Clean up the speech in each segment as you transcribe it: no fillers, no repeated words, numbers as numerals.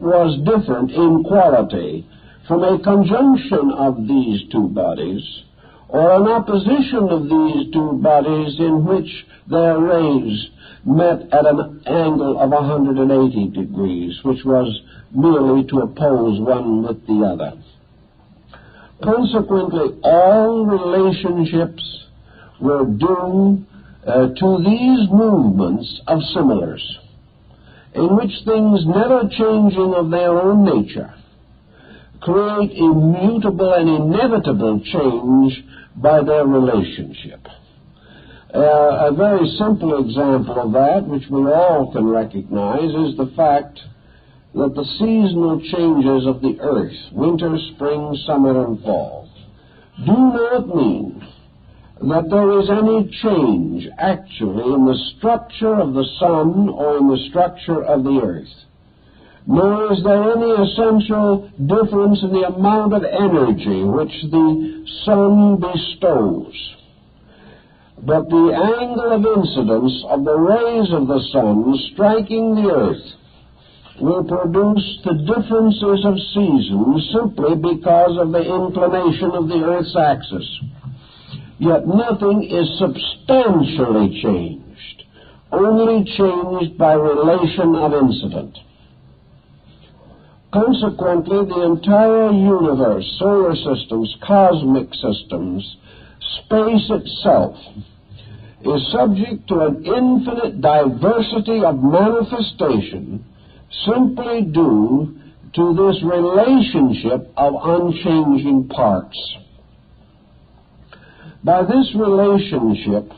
was different in quality from a conjunction of these two bodies, or an opposition of these two bodies in which their rays met at an angle of 180 degrees, which was merely to oppose one with the other. Consequently, all relationships were due to these movements of similars, in which things never changing of their own nature create immutable and inevitable change by their relationship. A very simple example of that, which we all can recognize, is the fact that the seasonal changes of the earth, winter, spring, summer, and fall, do not mean that there is any change actually in the structure of the sun or in the structure of the earth, nor is there any essential difference in the amount of energy which the sun bestows. But the angle of incidence of the rays of the sun striking the earth will produce the differences of seasons simply because of the inclination of the earth's axis. Yet nothing is substantially changed, only changed by relation of incident. Consequently, the entire universe, solar systems, cosmic systems, space itself, is subject to an infinite diversity of manifestation simply due to this relationship of unchanging parts. By this relationship,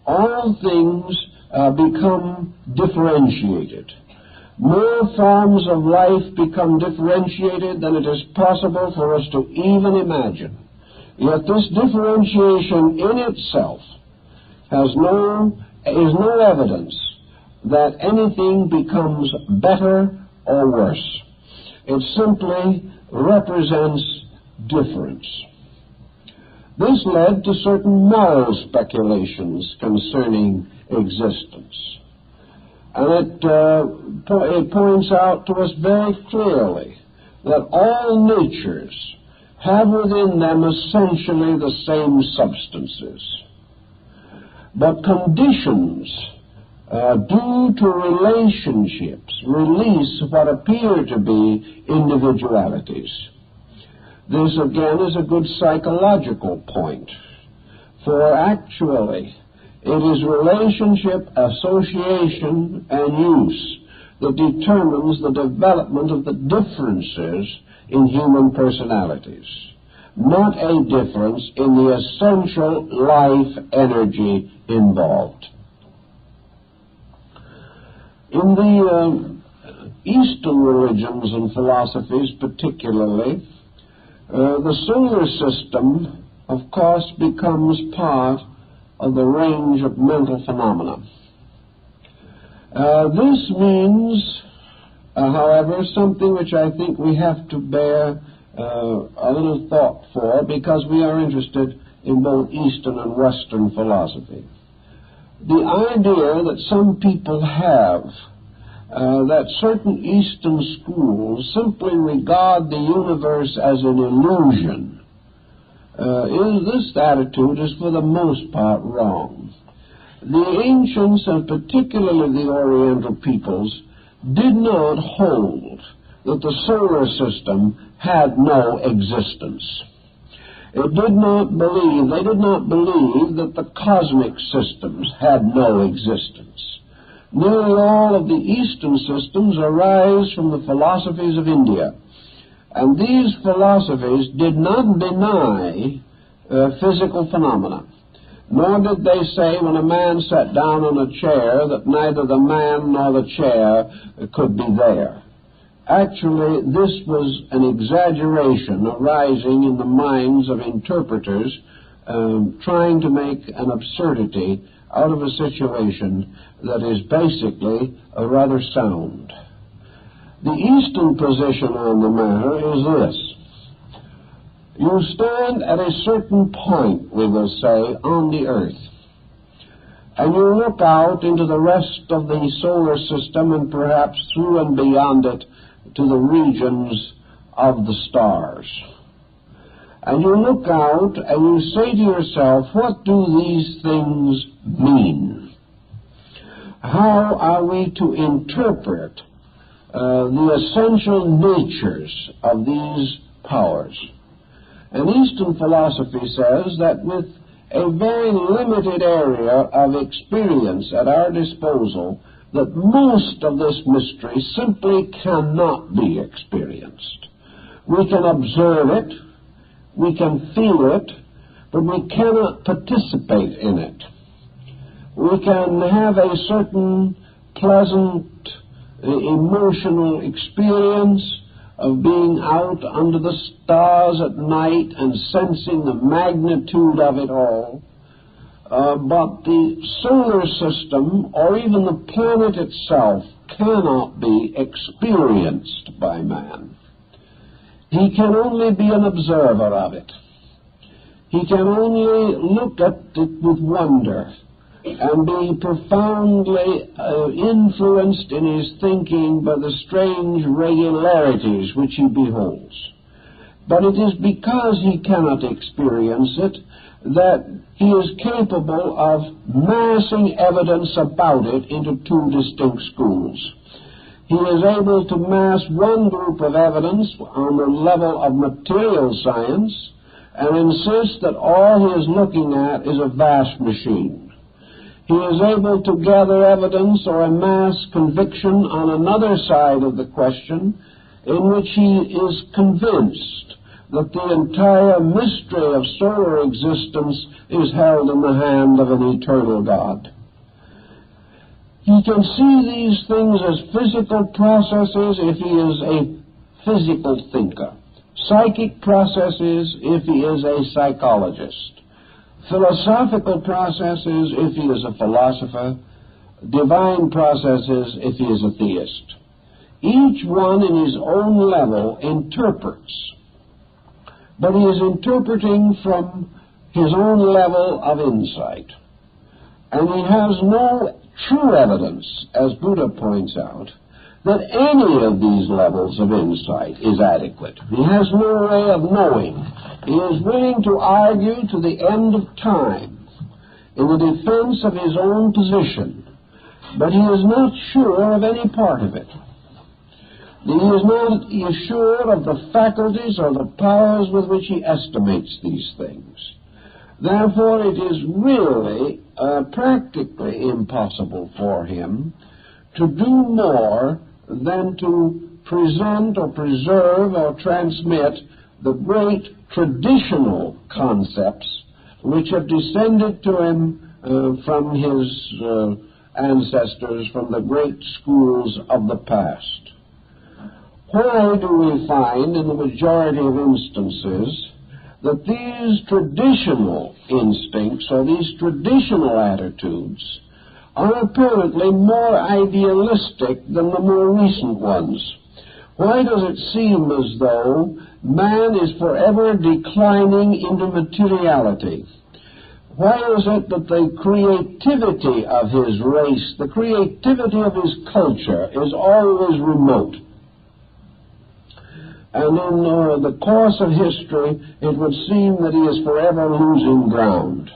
all things become differentiated. More forms of life become differentiated than it is possible for us to even imagine. Yet this differentiation in itself is no evidence that anything becomes better or worse. It simply represents difference. This led to certain moral speculations concerning existence. And it points out to us very clearly that all natures have within them essentially the same substances. But conditions due to relationships release what appear to be individualities. This again is a good psychological point, for actually it is relationship, association, and use that determines the development of the differences in human personalities, not a difference in the essential life energy involved. In the Eastern religions and philosophies particularly, the solar system, of course, becomes part of the range of mental phenomena. This means, however, something which I think we have to bear a little thought for, because we are interested in both Eastern and Western philosophy. The idea that some people have that certain Eastern schools simply regard the universe as an illusion, this attitude is for the most part wrong. The ancients, and particularly the Oriental peoples, did not hold that the solar system had no existence. They did not believe that the cosmic systems had no existence. Nearly all of the Eastern systems arise from the philosophies of India, and these philosophies did not deny physical phenomena, nor did they say when a man sat down on a chair that neither the man nor the chair could be there. Actually, this was an exaggeration arising in the minds of interpreters trying to make an absurdity out of a situation that is basically rather sound. The Eastern position on the matter is this. You stand at a certain point, we will say, on the earth, and you look out into the rest of the solar system and perhaps through and beyond it to the regions of the stars. And you look out and you say to yourself, what do these things mean? How are we to interpret the essential natures of these powers? And Eastern philosophy says that with a very limited area of experience at our disposal, that most of this mystery simply cannot be experienced. We can observe it, we can feel it, but we cannot participate in it. We can have a certain pleasant emotional experience of being out under the stars at night and sensing the magnitude of it all. But the solar system, or even the planet itself, cannot be experienced by man. He can only be an observer of it. He can only look at it with wonder and be profoundly influenced in his thinking by the strange regularities which he beholds. But it is because he cannot experience it that he is capable of massing evidence about it into two distinct schools. He is able to mass one group of evidence on the level of material science and insist that all he is looking at is a vast machine. He is able to gather evidence or amass conviction on another side of the question in which he is convinced that the entire mystery of solar existence is held in the hand of an eternal God. He can see these things as physical processes if he is a physical thinker, psychic processes if he is a psychologist, philosophical processes if he is a philosopher, divine processes if he is a theist. Each one in his own level interprets, but he is interpreting from his own level of insight. And he has no true evidence, as Buddha points out, that any of these levels of insight is adequate. He has no way of knowing. He is willing to argue to the end of time in the defense of his own position, but he is not sure of any part of it. He is not sure of the faculties or the powers with which he estimates these things. Therefore, it is really practically impossible for him to do more than to present or preserve or transmit the great traditional concepts which have descended to him from his ancestors, from the great schools of the past. Why do we find in the majority of instances that these traditional instincts or these traditional attitudes are apparently more idealistic than the more recent ones? Why does it seem as though man is forever declining into materiality? Why is it that the creativity of his race, the creativity of his culture, is always remote? And in the course of history, it would seem that he is forever losing ground.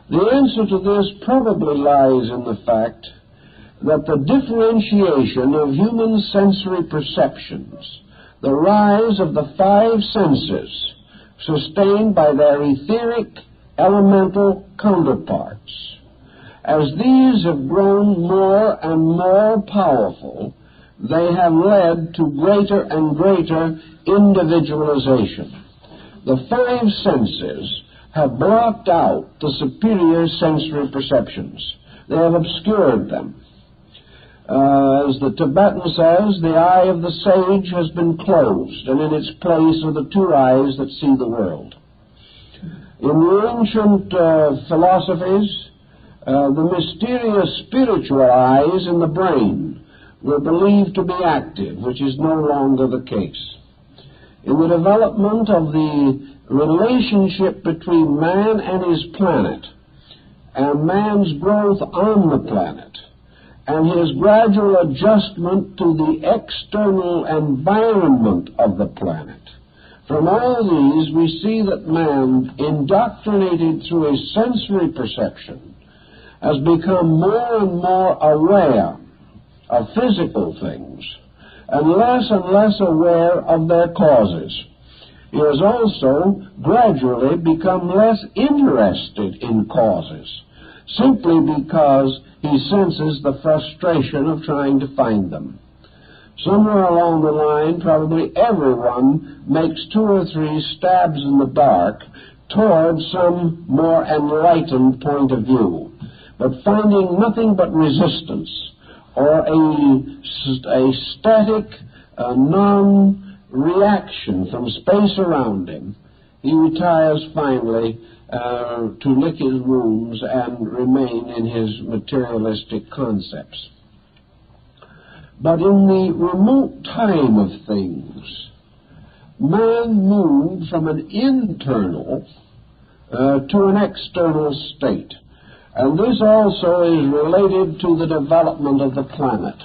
The answer to this probably lies in the fact that the differentiation of human sensory perceptions, the rise of the five senses, sustained by their etheric, elemental counterparts, as these have grown more and more powerful, they have led to greater and greater individualization. The five senses have blocked out the superior sensory perceptions. They have obscured them. As the Tibetan says, the eye of the sage has been closed, and in its place are the two eyes that see the world. In the ancient philosophies, the mysterious spiritual eyes in the brain were believed to be active, which is no longer the case. In the development of the relationship between man and his planet, and man's growth on the planet, and his gradual adjustment to the external environment of the planet. From all these, we see that man, indoctrinated through a sensory perception, has become more and more aware of physical things and less aware of their causes. He has also gradually become less interested in causes, simply because he senses the frustration of trying to find them. Somewhere along the line, probably everyone makes 2 or 3 stabs in the dark toward some more enlightened point of view, but finding nothing but resistance or a static, non-reaction from space around him, he retires finally to lick his wounds and remain in his materialistic concepts. But in the remote time of things, man moved from an internal to an external state. And this also is related to the development of the planet.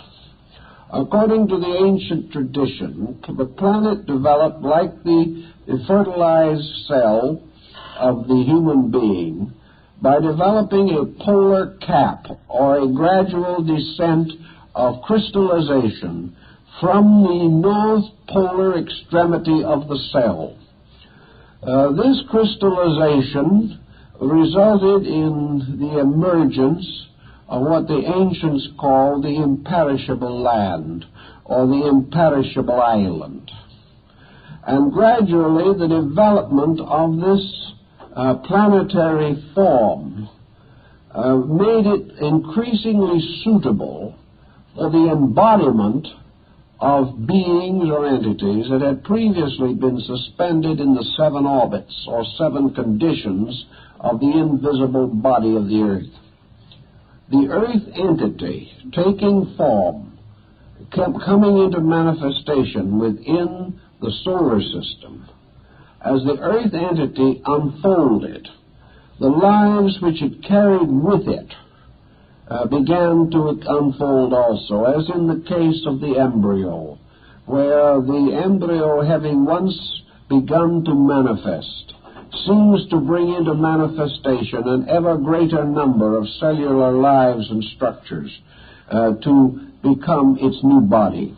According to the ancient tradition, the planet developed like the fertilized cell of the human being by developing a polar cap, or a gradual descent of crystallization from the north polar extremity of the cell. This crystallization resulted in the emergence of what the ancients called the imperishable land, or the imperishable island. And gradually the development of this planetary form made it increasingly suitable for the embodiment of beings or entities that had previously been suspended in the 7 orbits, or 7 conditions of the invisible body of the earth. The earth entity taking form, coming into manifestation within the solar system. As the earth entity unfolded, the lives which it carried with it began to unfold also, as in the case of the embryo, where the embryo, having once begun to manifest, seems to bring into manifestation an ever greater number of cellular lives and structures to become its new body.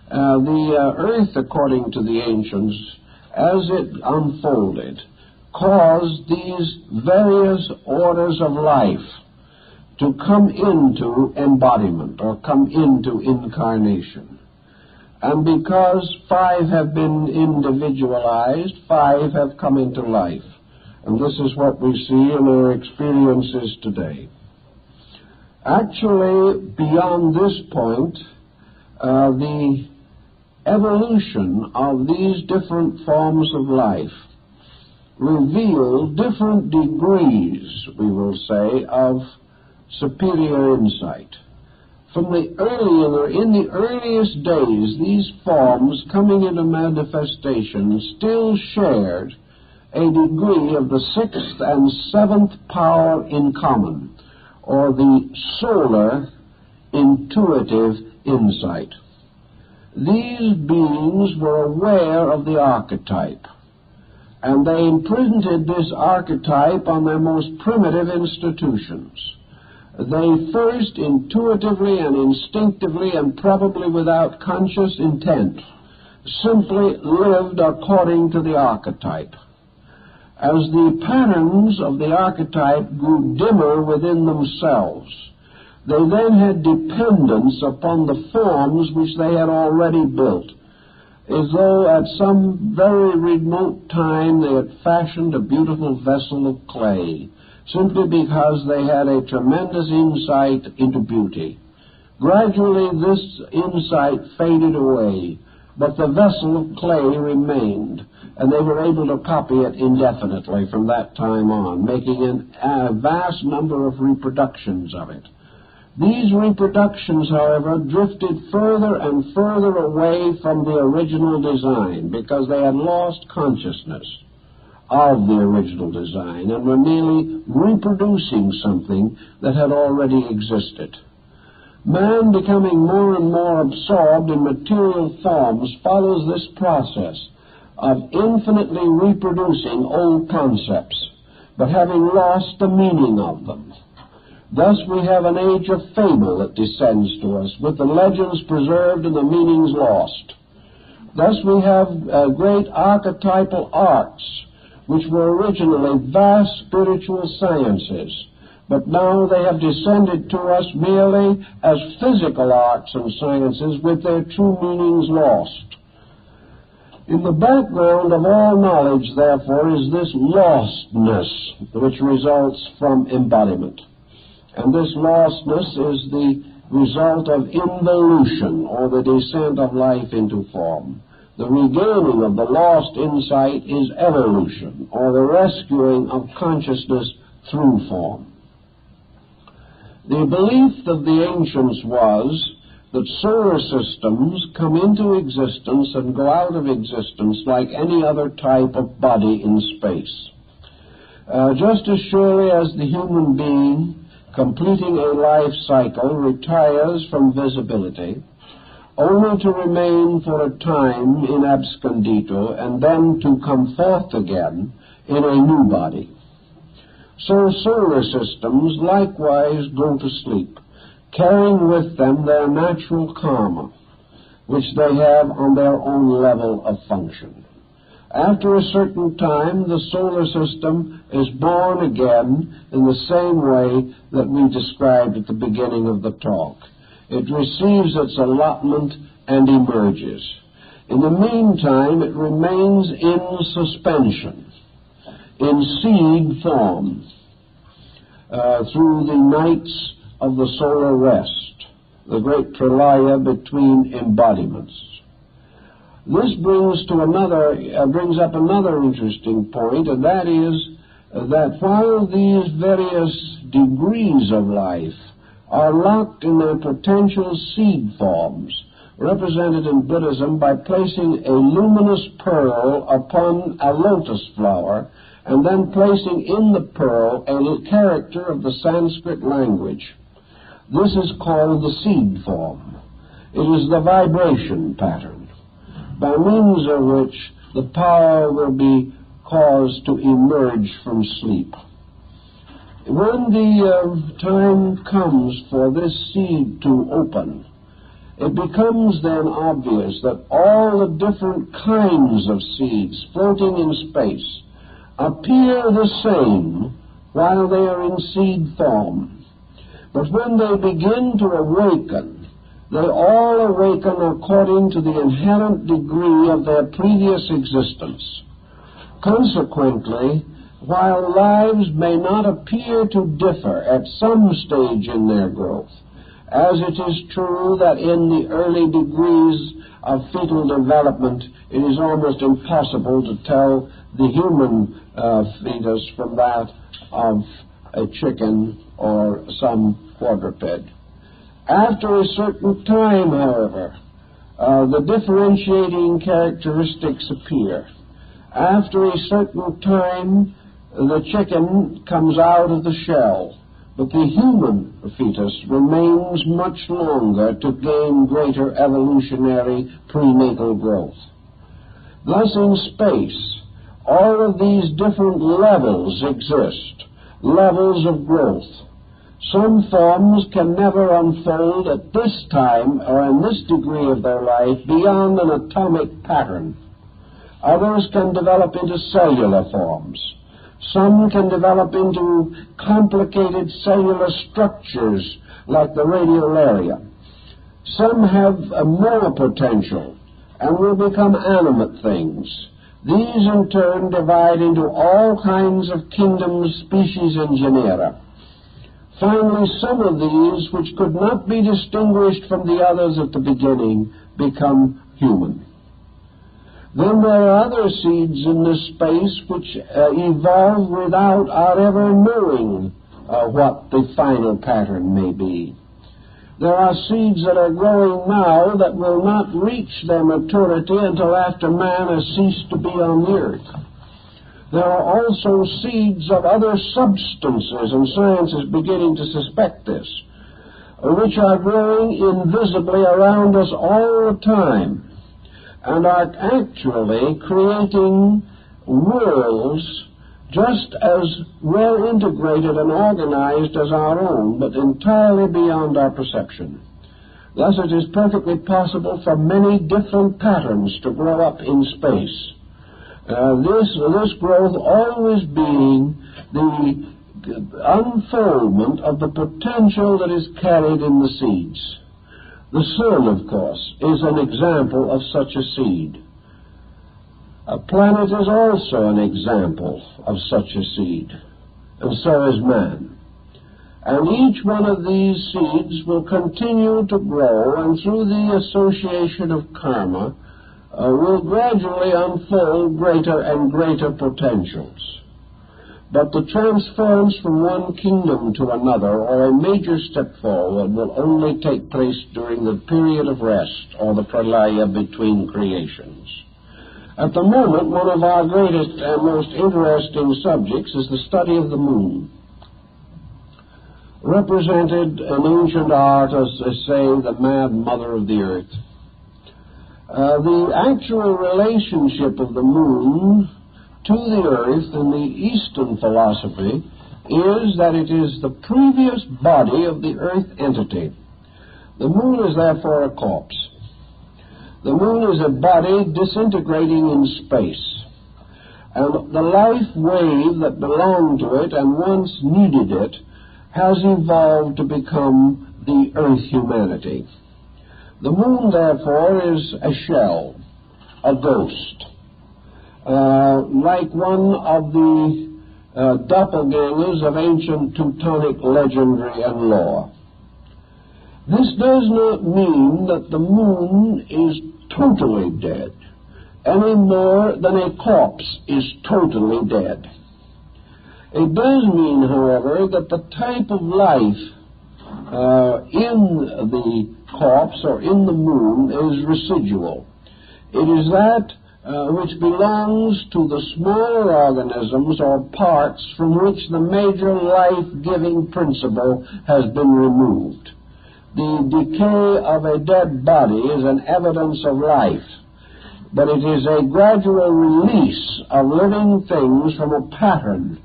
The earth, according to the ancients, as it unfolded, caused these various orders of life to come into embodiment, or come into incarnation. And because 5 have been individualized, 5 have come into life. And this is what we see in our experiences today. Actually, beyond this point, the evolution of these different forms of life reveal different degrees, we will say, of superior insight. From the in the earliest days, these forms coming into manifestation still shared a degree of the 6th and 7th power in common, or the solar intuitive insight. These beings were aware of the archetype, and they imprinted this archetype on their most primitive institutions. They first intuitively and instinctively, and probably without conscious intent, simply lived according to the archetype. As the patterns of the archetype grew dimmer within themselves, they then had dependence upon the forms which they had already built, as though at some very remote time they had fashioned a beautiful vessel of clay, simply because they had a tremendous insight into beauty. Gradually this insight faded away, but the vessel of clay remained, and they were able to copy it indefinitely from that time on, making a vast number of reproductions of it. These reproductions, however, drifted further and further away from the original design, because they had lost consciousness of the original design and were merely reproducing something that had already existed. Man, becoming more and more absorbed in material forms, follows this process of infinitely reproducing old concepts, but having lost the meaning of them. Thus we have an age of fable that descends to us, with the legends preserved and the meanings lost. Thus we have great archetypal arts, which were originally vast spiritual sciences, but now they have descended to us merely as physical arts and sciences with their true meanings lost. In the background of all knowledge, therefore, is this lostness which results from embodiment. And this lostness is the result of involution, or the descent of life into form. The regaining of the lost insight is evolution, or the rescuing of consciousness through form. The belief of the ancients was that solar systems come into existence and go out of existence like any other type of body in space. Just as surely as the human being, completing a life cycle, retires from visibility, only to remain for a time in abscondito and then to come forth again in a new body. So solar systems likewise go to sleep, carrying with them their natural karma, which they have on their own level of function. After a certain time, the solar system is born again in the same way that we described at the beginning of the talk. It receives its allotment and emerges. In the meantime, it remains in suspension, in seed form, through the nights of the solar rest, the great pralaya between embodiments. This brings up another interesting point, and that is that while these various degrees of life are locked in their potential seed forms, represented in Buddhism by placing a luminous pearl upon a lotus flower, and then placing in the pearl a character of the Sanskrit language. This is called the seed form. It is the vibration pattern, by means of which the power will be caused to emerge from sleep. When the time comes for this seed to open, it becomes then obvious that all the different kinds of seeds floating in space appear the same while they are in seed form. But when they begin to awaken, they all awaken according to the inherent degree of their previous existence. Consequently, while lives may not appear to differ at some stage in their growth, as it is true that in the early degrees of fetal development it is almost impossible to tell the human fetus from that of a chicken or some quadruped. After a certain time, however, the differentiating characteristics appear. After a certain time, the chicken comes out of the shell, but the human fetus remains much longer to gain greater evolutionary prenatal growth. Thus, in space, all of these different levels exist, levels of growth. Some forms can never unfold at this time or in this degree of their life beyond an atomic pattern. Others can develop into cellular forms. Some can develop into complicated cellular structures like the radiolaria. Some have more potential and will become animate things. These in turn divide into all kinds of kingdoms, species, and genera. Finally, some of these, which could not be distinguished from the others at the beginning, become human. Then there are other seeds in this space which evolve without our ever knowing what the final pattern may be. There are seeds that are growing now that will not reach their maturity until after man has ceased to be on the earth. There are also seeds of other substances, and science is beginning to suspect this. which are growing invisibly around us all the time and are actually creating worlds just as well integrated and organized as our own, but entirely beyond our perception. Thus it is perfectly possible for many different patterns to grow up in space. This growth always being the unfoldment of the potential that is carried in the seeds. The sun, of course, is an example of such a seed. A planet is also an example of such a seed, and so is man. And each one of these seeds will continue to grow, and through the association of karma, will gradually unfold greater and greater potentials. But the transference from one kingdom to another, or a major step forward, will only take place during the period of rest, or the pralaya between creations. At the moment, one of our greatest and most interesting subjects is the study of the moon, represented in ancient art as, say, the mad mother of the earth. The actual relationship of the moon to the earth in the Eastern philosophy is that it is the previous body of the earth entity. The moon is therefore a corpse. The moon is a body disintegrating in space, and the life wave that belonged to it and once needed it has evolved to become the earth humanity. The moon, therefore, is a shell, a ghost, like one of the doppelgangers of ancient Teutonic legendary and lore. This does not mean that the moon is totally dead, any more than a corpse is totally dead. It does mean, however, that the type of life in the corpse or in the moon is residual. It is that which belongs to the smaller organisms or parts from which the major life-giving principle has been removed. The decay of a dead body is an evidence of life, but it is a gradual release of living things from a pattern,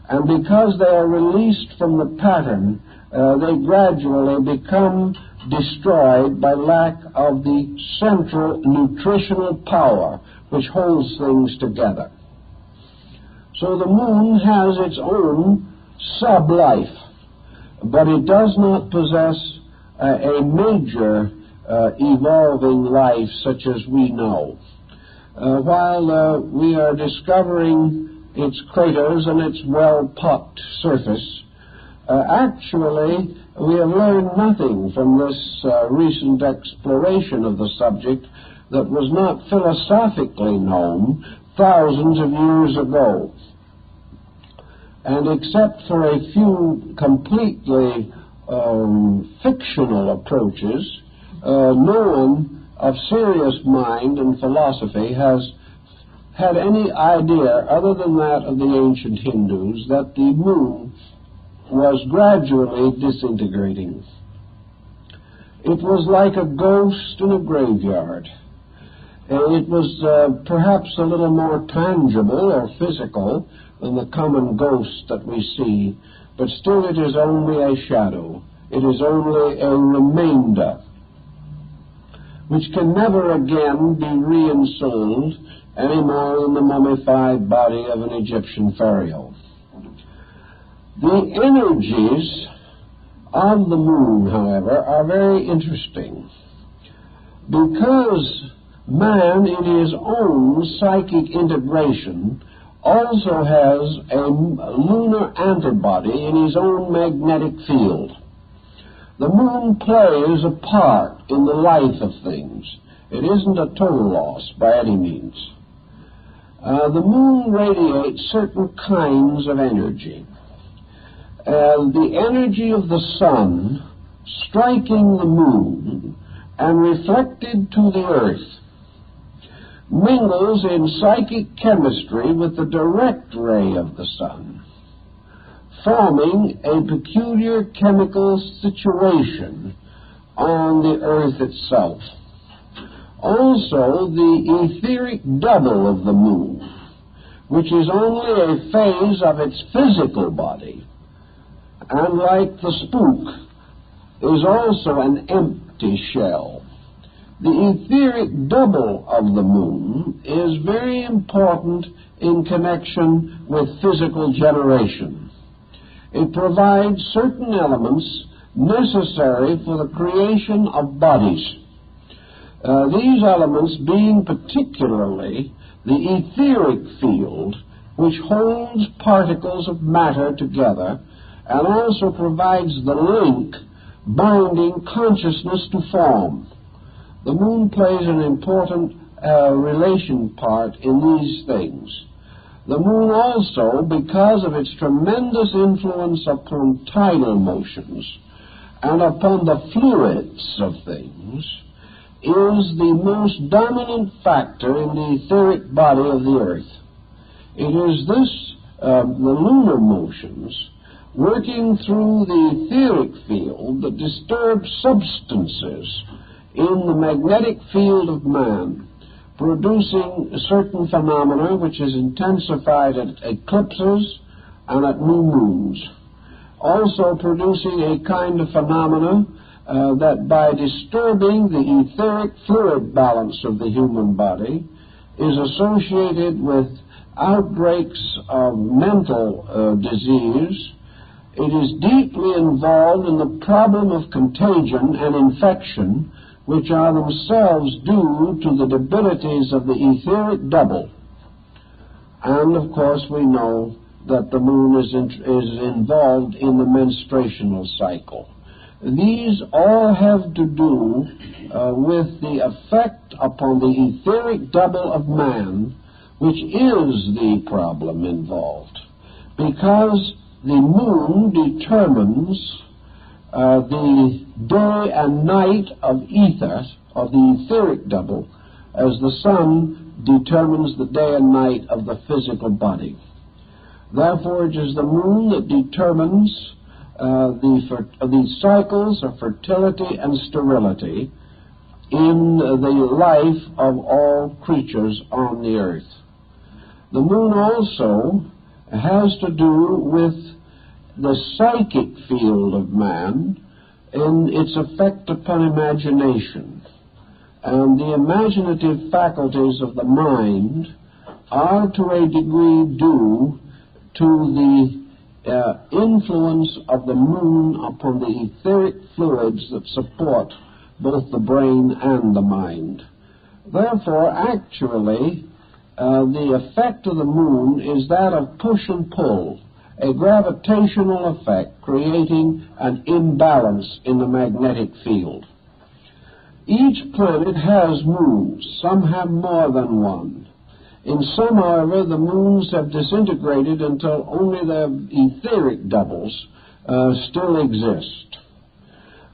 and because they are released from the pattern, they gradually become destroyed by lack of the central nutritional power which holds things together. So the moon has its own sub-life, but it does not possess a major evolving life such as we know. While we are discovering its craters and its well-pocked surface, actually we have learned nothing from this recent exploration of the subject that was not philosophically known thousands of years ago. And except for a few completely fictional approaches, no one of serious mind and philosophy has had any idea other than that of the ancient Hindus that the moon was gradually disintegrating. It was like a ghost in a graveyard. It was perhaps a little more tangible or physical than the common ghost that we see, but still it is only a shadow. It is only a remainder, which can never again be reinsouled any more than the mummified body of an Egyptian pharaoh. The energies of the moon, however, are very interesting, because man, in his own psychic integration, also has a lunar antibody in his own magnetic field. The moon plays a part in the life of things. It isn't a total loss by any means. The moon radiates certain kinds of energy. The energy of the sun striking the moon and reflected to the earth mingles in psychic chemistry with the direct ray of the sun, forming a peculiar chemical situation on the earth itself. Also, the etheric double of the moon, which is only a phase of its physical body, and like the spook, is also an empty shell. The etheric double of the moon is very important in connection with physical generation. It provides certain elements necessary for the creation of bodies. These elements being particularly the etheric field, which holds particles of matter together and also provides the link binding consciousness to form. The moon plays an important relation part in these things. The moon also, because of its tremendous influence upon tidal motions and upon the fluids of things, is the most dominant factor in the etheric body of the earth. It is this, the lunar motions, working through the etheric field that disturbs substances in the magnetic field of man, producing certain phenomena which is intensified at eclipses and at new moons. Also producing a kind of phenomena that by disturbing the etheric fluid balance of the human body is associated with outbreaks of mental disease. It is deeply involved in the problem of contagion and infection, which are themselves due to the debilities of the etheric double. And, of course, we know that the moon is involved in the menstruational cycle. These all have to do with the effect upon the etheric double of man, which is the problem involved, because the moon determines the day and night of ether, of the etheric double, as the sun determines the day and night of the physical body. Therefore, it is the moon that determines the cycles of fertility and sterility in the life of all creatures on the earth. The moon also has to do with the psychic field of man in its effect upon imagination. And the imaginative faculties of the mind are to a degree due to the influence of the moon upon the etheric fluids that support both the brain and the mind. Therefore, actually, the effect of the moon is that of push and pull, a gravitational effect creating an imbalance in the magnetic field. Each planet has moons. Some have more than one. In some, however, the moons have disintegrated until only their etheric doubles still exist.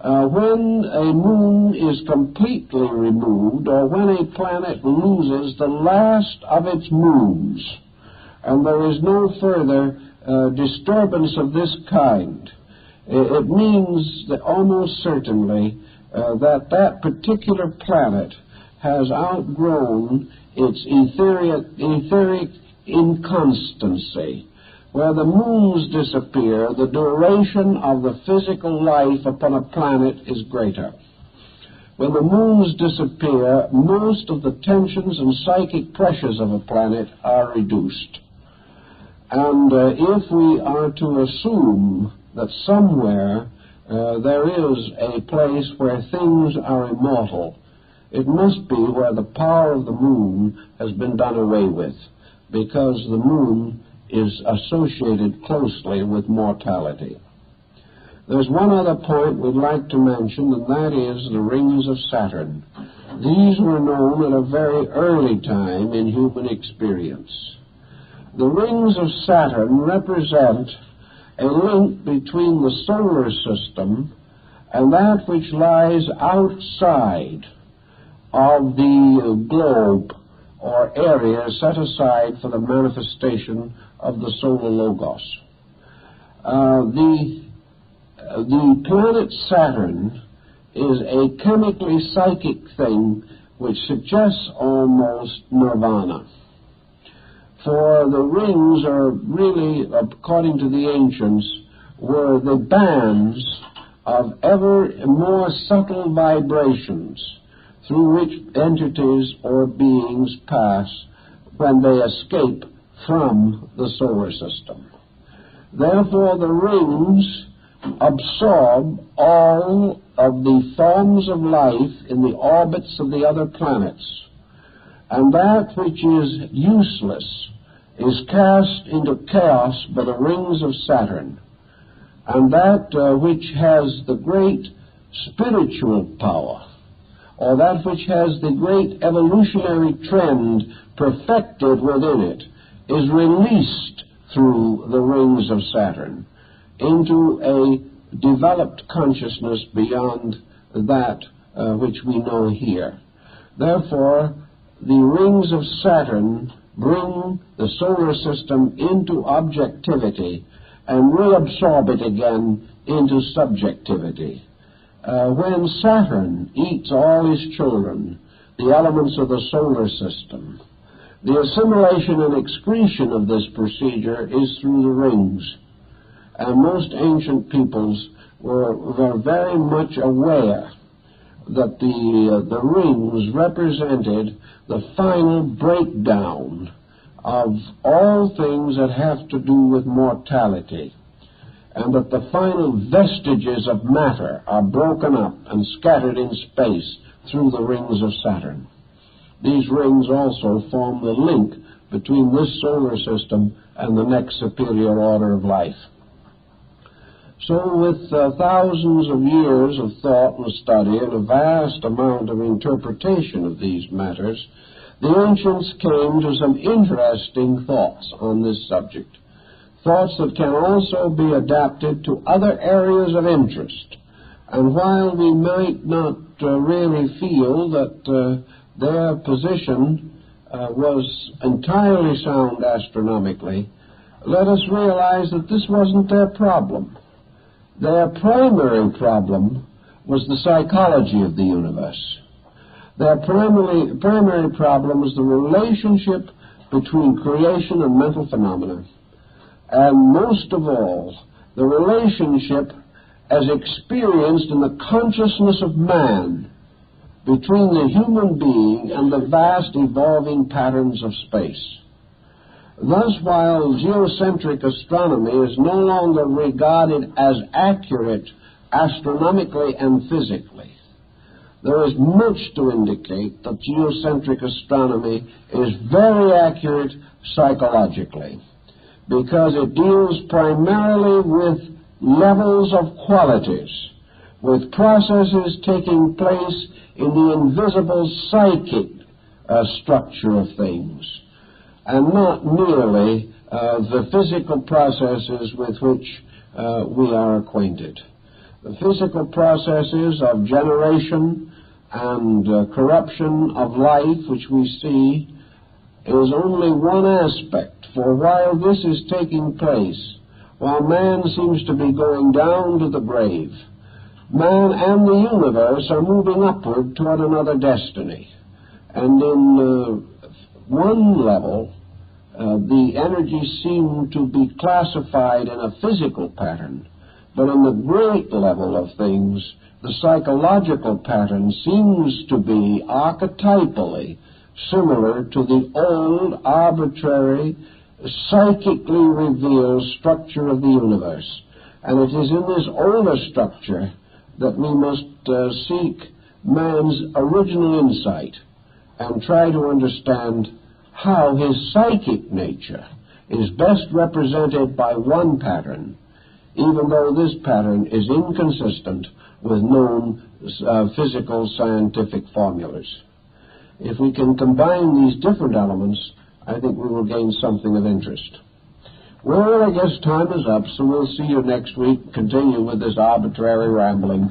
When a moon is completely removed, or when a planet loses the last of its moons, and there is no further disturbance of this kind, it means that almost certainly that particular planet has outgrown its etheric inconstancy. Where the moons disappear, the duration of the physical life upon a planet is greater. When the moons disappear, most of the tensions and psychic pressures of a planet are reduced. And if we are to assume that somewhere there is a place where things are immortal, it must be where the power of the moon has been done away with, because the moon is associated closely with mortality. There's one other point we'd like to mention, and that is the rings of Saturn. These were known at a very early time in human experience. The rings of Saturn represent a link between the solar system and that which lies outside of the globe or area set aside for the manifestation of the solar logos. The planet Saturn is a chemically psychic thing which suggests almost nirvana. For the rings are really, according to the ancients, were the bands of ever more subtle vibrations through which entities or beings pass when they escape from the solar system. Therefore, the rings absorb all of the forms of life in the orbits of the other planets, and that which is useless is cast into chaos by the rings of Saturn, and that which has the great spiritual power, or that which has the great evolutionary trend perfected within it, is released through the rings of Saturn into a developed consciousness beyond that which we know here. Therefore, the rings of Saturn bring the solar system into objectivity and reabsorb it again into subjectivity. When Saturn eats all his children, the elements of the solar system, the assimilation and excretion of this procedure is through the rings. And most ancient peoples were very much aware that the rings represented the final breakdown of all things that have to do with mortality, and that the final vestiges of matter are broken up and scattered in space through the rings of Saturn. These rings also form the link between this solar system and the next superior order of life. So with thousands of years of thought and study and a vast amount of interpretation of these matters, the ancients came to some interesting thoughts on this subject, thoughts that can also be adapted to other areas of interest. And while we might not really feel that their position was entirely sound astronomically, let us realize that this wasn't their problem. Their primary problem was the psychology of the universe. Their primary problem was the relationship between creation and mental phenomena, and most of all, the relationship as experienced in the consciousness of man between the human being and the vast evolving patterns of space. Thus, while geocentric astronomy is no longer regarded as accurate astronomically and physically, there is much to indicate that geocentric astronomy is very accurate psychologically, because it deals primarily with levels of qualities, with processes taking place in the invisible psychic structure of things, and not merely the physical processes with which we are acquainted. The physical processes of generation and corruption of life, which we see, is only one aspect. For while this is taking place, while man seems to be going down to the grave, man and the universe are moving upward toward another destiny. And in one level, the energies seem to be classified in a physical pattern, but in the great level of things, the psychological pattern seems to be archetypally similar to the old, arbitrary, psychically revealed structure of the universe. And it is in this older structure that we must seek man's original insight and try to understand how his psychic nature is best represented by one pattern, even though this pattern is inconsistent with known physical scientific formulas. If we can combine these different elements, I think we will gain something of interest. Well, I guess time is up, so we'll see you next week, continue with this arbitrary rambling.